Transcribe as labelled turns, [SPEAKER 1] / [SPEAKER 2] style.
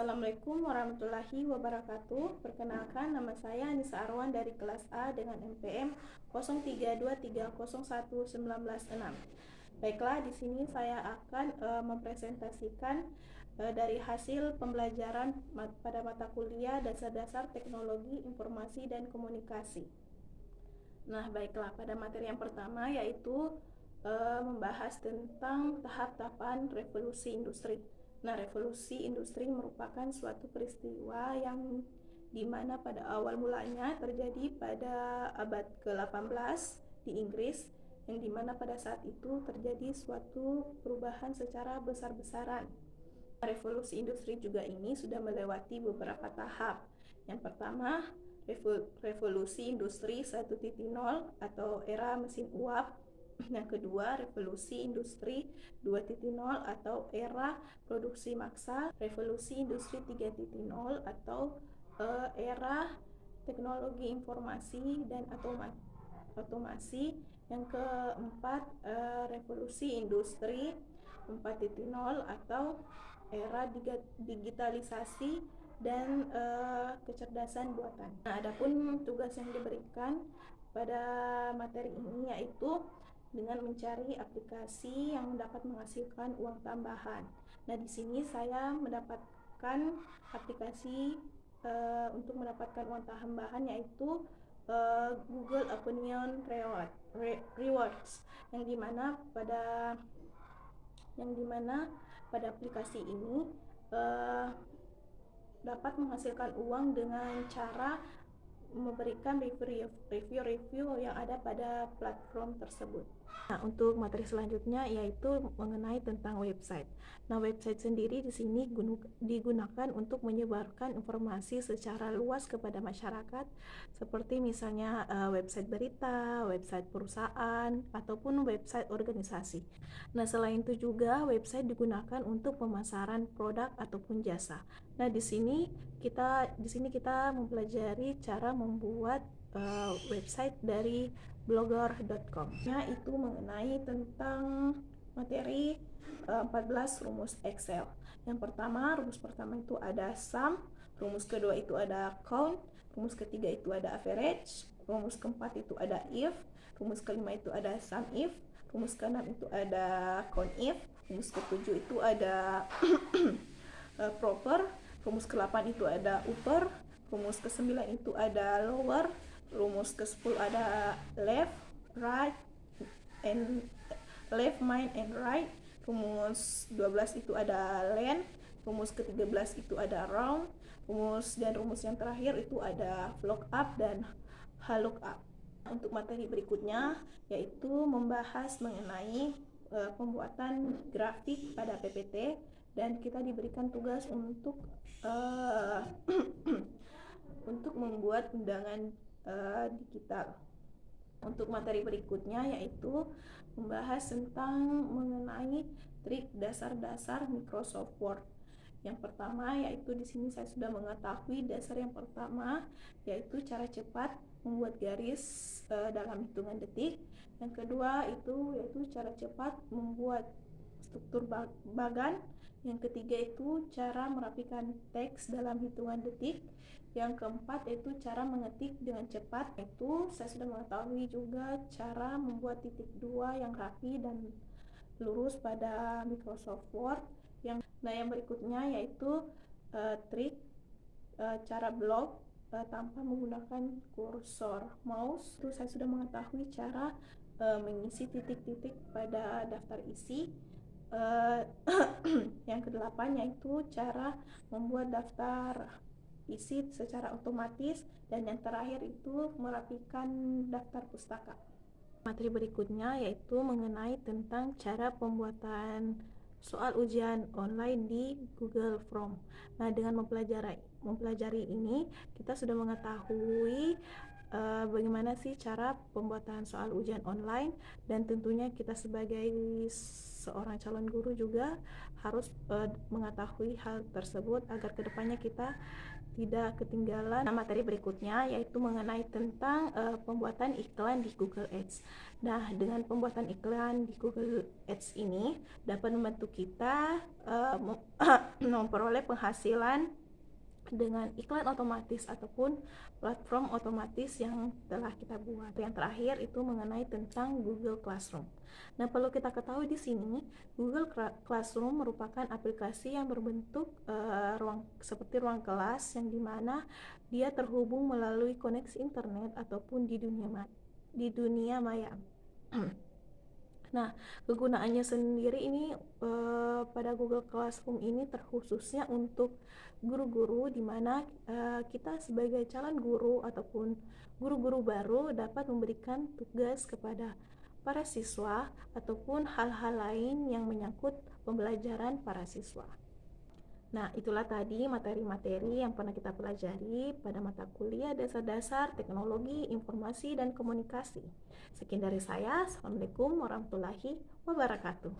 [SPEAKER 1] Assalamualaikum warahmatullahi wabarakatuh. Perkenalkan, nama saya Anissa Arwan dari kelas A dengan NPM 0323011906. Baiklah, di sini saya akan mempresentasikan dari hasil pembelajaran pada mata kuliah dasar-dasar teknologi informasi dan komunikasi. Nah, baiklah, pada materi yang pertama yaitu membahas tentang tahap-tahapan revolusi industri. Nah, revolusi industri merupakan suatu peristiwa yang dimana pada awal mulanya terjadi pada abad ke-18 di Inggris, yang dimana pada saat itu terjadi suatu perubahan secara besar-besaran. Revolusi industri juga ini sudah melewati beberapa tahap. Yang pertama, revolusi industri 1.0 atau era mesin uap. Yang kedua, revolusi industri 2.0 atau era produksi maksa. Revolusi industri 3.0 atau era teknologi informasi dan otomasi. Yang keempat, revolusi industri 4.0 atau era digitalisasi dan kecerdasan buatan. Nah, adapun tugas yang diberikan pada materi ini yaitu dengan mencari aplikasi yang dapat menghasilkan uang tambahan. Nah, di sini saya mendapatkan aplikasi untuk mendapatkan uang tambahan yaitu Google Opinion Rewards, yang dimana pada aplikasi ini dapat menghasilkan uang dengan cara memberikan review yang ada pada platform tersebut. Nah, untuk materi selanjutnya yaitu mengenai tentang website. Nah, website sendiri di sini digunakan untuk menyebarkan informasi secara luas kepada masyarakat, seperti misalnya website berita, website perusahaan, ataupun website organisasi. Nah, selain itu juga website digunakan untuk pemasaran produk ataupun jasa. Nah, di sini kita mempelajari cara membuat website dari blogger.com. Itu mengenai tentang materi 14 rumus Excel. Yang pertama, rumus pertama itu ada sum, rumus kedua itu ada count, rumus ketiga itu ada average, rumus keempat itu ada if, rumus kelima itu ada sum if, rumus keenam itu ada count if, rumus ketujuh itu ada proper, rumus ke-8 itu ada upper, rumus ke-9 itu ada lower, rumus ke-10 ada left, right, and left, mind, and right, rumus 12 itu ada length, rumus ke-13 itu ada round, rumus yang terakhir itu ada lookup dan lookup. Untuk materi berikutnya yaitu membahas mengenai pembuatan grafik pada PPT, dan kita diberikan tugas untuk untuk membuat undangan digital. Untuk materi berikutnya yaitu membahas tentang mengenai trik dasar-dasar Microsoft Word. Yang pertama yaitu di sini saya sudah mengetahui dasar yang pertama yaitu cara cepat membuat garis dalam hitungan detik. Yang kedua yaitu cara cepat membuat struktur bagan. Yang ketiga itu cara merapikan teks dalam hitungan detik. Yang keempat yaitu cara mengetik dengan cepat. Itu saya sudah mengetahui juga cara membuat titik dua yang rapi dan lurus pada Microsoft Word. Yang berikutnya yaitu trik cara blog tanpa menggunakan kursor mouse. Itu saya sudah mengetahui cara mengisi titik-titik pada daftar isi. Yang kedelapan yaitu cara membuat daftar isi secara otomatis, dan yang terakhir itu merapikan daftar pustaka. Materi berikutnya yaitu mengenai tentang cara pembuatan soal ujian online di Google Form. Nah, dengan mempelajari ini kita sudah mengetahui bagaimana sih cara pembuatan soal ujian online, dan tentunya kita sebagai seorang calon guru juga harus mengetahui hal tersebut agar kedepannya kita tidak ketinggalan. Nah, materi berikutnya yaitu mengenai tentang pembuatan iklan di Google Ads. Nah, dengan pembuatan iklan di Google Ads ini dapat membantu kita memperoleh penghasilan dengan iklan otomatis ataupun platform otomatis yang telah kita buat. Yang terakhir itu mengenai tentang Google Classroom. Nah, perlu kita ketahui di sini, Google Classroom merupakan aplikasi yang berbentuk seperti ruang kelas, yang dimana dia terhubung melalui koneksi internet ataupun di dunia maya. Nah, kegunaannya sendiri ini pada Google Classroom ini terkhususnya untuk guru-guru, di mana kita sebagai calon guru ataupun guru-guru baru dapat memberikan tugas kepada para siswa ataupun hal-hal lain yang menyangkut pembelajaran para siswa. Nah, itulah tadi materi-materi yang pernah kita pelajari pada mata kuliah dasar-dasar teknologi, informasi, dan komunikasi. Sekian dari saya. Assalamualaikum warahmatullahi wabarakatuh.